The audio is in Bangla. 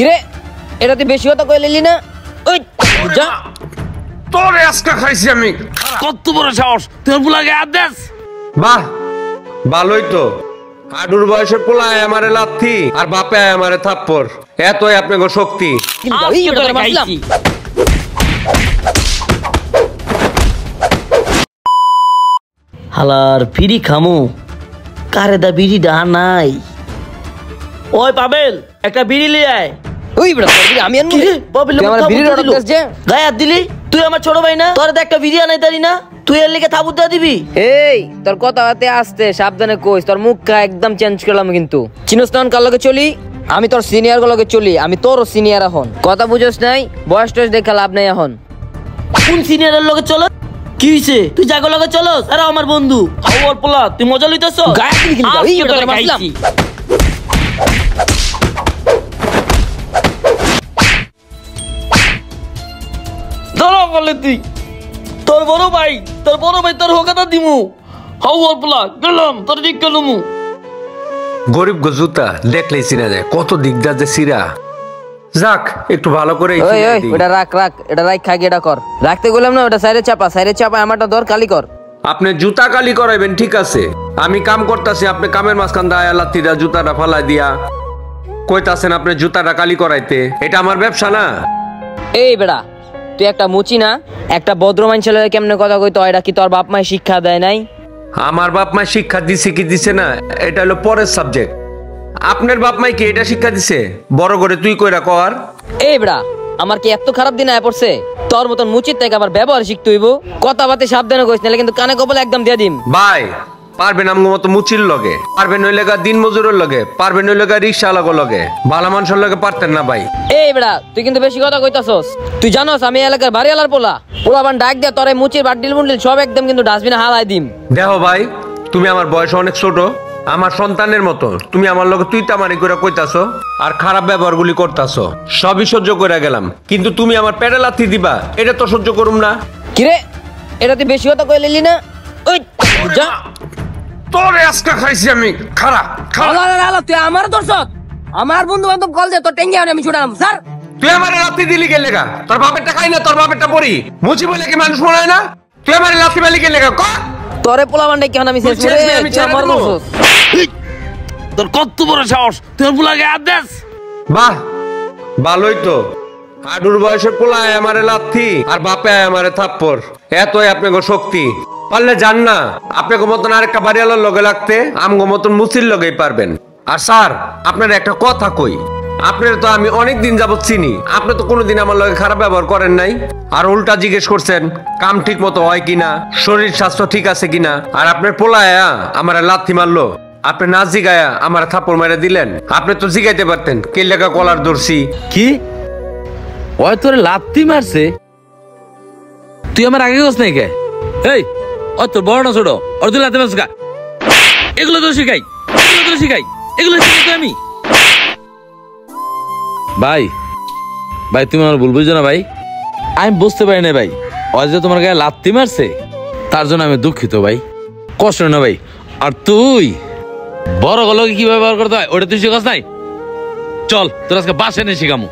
কিরে এটা তুই বেশি কথা কইলি না? ওই যা তোর আজকে খাইছি আমি। কত বড় সাহস তোর বুলাকে আদেশ। বাহ ভালোই তো, হাডুর বয়সে পোলায় আমারে লাথি আর বাপে আমারে থাপ্পড়, এতই আপনাকে শক্তি। হালার ফিরি খামু কারে দা বিড়ি ডা নাই। ওই পাবেল একটা বিড়ি লিয়ে আয়। ওই বড় আমি আনবো রে। পাবেল আমার বিড়ি অর্ডার করছিস যে গায়ে হাত দিলি? তুই আমার ছোট ভাই না? তোর একটা বিড়ি আনাই তারি না? তুই এর লিগে থাবুত দা দিবি? এই তোর কথাতে আসতে সাবধানে কইস, তোর মুখটা একদম চেঞ্জ করলাম কিন্তু। চিনস্তান কার লগে চলি? আমি তোর সিনিয়র গুলো লগে চলি, আমি তোরও সিনিয়র এখন। কথা বুঝোস নাই, বয়স টয়স দেখা লাভ নাই এখন। কোন সিনিয়রের লগে চলো? কি হইছে? তুই জাগো লগে চলস? আরে আমার বন্ধু হাওয়ার পোলা, তুই মজা লইতেছ? গায়ে দিলি কিন্তু ওই বড় মারলাম। ধরো বলে তুই তোর বড় ভাই তোর হোকাতা দিমু। হাওয়ার পোলা গেলাম তোর দিক গেলুমু। গরিব গো জুতা দেখলেই চিনা যায়, কত দিকদার যে সিরা। যাক একটু ভালো করে ওই ওই ওটা রাখ রাখ, এটা রাখ খাগি, এটা কর। রাখতে গেলাম না, ওটা সাইডে চাপা আমারটা ধর কালি কর। আপনি জুতা কালি করাইবেন ঠিক আছে, আমি কাম করতেছি, আপনি কামের মাঝখান দায়া লাত্তিটা জুতাটা ফালাই দিয়া কইতাছেন আপনি জুতাটা কালি করাইতে। এটা আমার ব্যবসা না। এই বেড়া তুই একটা মুচি না, একটা ভদ্র মানুষ ছেলে কেমনে কথা কইতো, এটা কি তোর বাপ মায়ের শিক্ষা দেয় নাই? আমার বাপ মা শিক্ষা দিছে কি দিছে না এটা হলো পরের সাবজেক্ট। আপনার বাপ মাই কি এটা শিক্ষা দিছে? বড় করে তুই কইরা কর। এই বেড়া আমার কি এত খারাপ দিন আয় পড়ছে? তোর মতন মুচির থেকে আবার ব্যবহার শিখতে হইব। কথাবার্তা সাবধানে কইস, নাহলে কিন্তু কানে কপালে একদম দিয়ে দিম। ভাই পারবেন আমগো মতো মুচির লগে, পারবেন ওই লেগা দিন মজুরের লগে, পারবেন ওই লেগা রিক্সা লাগো লগে, ভালো মানুষের লগে পারতেন না ভাই। এই বেড়া তুই কিন্তু বেশি কথা কইতাছস। তুই জানোস আমি এলাকার বাড়ি আলার পোলাবান ডাক দিয়া তোরে মুচির বাড্ডিল মুন্ডিল সব একদম কিন্তু ডাস্টবিনে হালাই দিম। দেখো ভাই তুমি আমার বয়স অনেক ছোট, আমার সন্তানের মতো, তুমি আমার লগে তুই তামারি করে কইতাছো আর খারাপ ব্যবহার গুলি করতাছো, সবই সহ্য করে গেলাম, কিন্তু তুমি আমার পেটে লাথি দিবা এটা তো সহ্য করুম না। কিরে এটা তুই বেশি কথা কইলি না? ওই যা তোর আজকে খাইছি আমি। খারাপ তুই আমার দর্শক, আমার বন্ধু বান্ধব কল দে, তোর টেঙ্গি আমি ছুটালাম স্যার। তুই আমার লাথি দিলি কে লেগা? তোর বাপেরটা খাই না, তোর বাপেরটা পড়ি মুচি বলে কি মানুষ মনে হয় না? তুই আমার লাথি মালি কে লেগা? ক তোরে পোলাবান ডাক কেন আমি শেষ করে আমার দর্শক। তোর কত বড় সাহস তোর বুলাকে আদেশ। বাহ ভালোই তো, হাডুর বয়সে পোলায় আমারে লাথি আর বাপে আমারে থাপ্পড়, এতই আপনাকে শক্তি। পারলে যান না আপনাকে মতন আরেকটা বাড়িওয়ালার লগে লাগতে, আমগো মতন মুচির লগেই পারবেন। আর স্যার আপনার একটা কথা কই, আপনার তো আমি অনেক দিন যাবত চিনি, আপনি তো কোনোদিন আমার লগে খারাপ ব্যবহার করেন নাই, আর উল্টা জিজ্ঞেস করছেন কাম ঠিক মতো হয় কিনা, শরীর স্বাস্থ্য ঠিক আছে কিনা। আর আপনার পোলায়া আমার লাথি মারলো, আপনি না জিগায়া আমার থাপ্পড় মেরে দিলেন। আপনি তো জিগাইতে পারতেন কে লেগা কলার ধরছি। কি ওই তোরে লাত্তি মারছে? তুই আমার আগে গেছ নাই কে? এই ও তোর বড় না ছোট? ওর তুই লাত্তি মারছ কা? এগুলো তো শিখাই, এগুলো শিখাই তো আমি। ভাই ভাই তুমি আমার ভুল বুঝছো না ভাই, আমি বুঝতে পারি না ভাই। ওই যে তোমার গায়ে লাত্তি মারছে তার জন্য আমি দুঃখিত ভাই, কষ্ট না ভাই। আর তুই বড় গুলোকে কি ব্যবহার করতে হয় ওটা তুই শিখাস নাই? চল তোর আজকে বাসে নিয়ে শিখামু।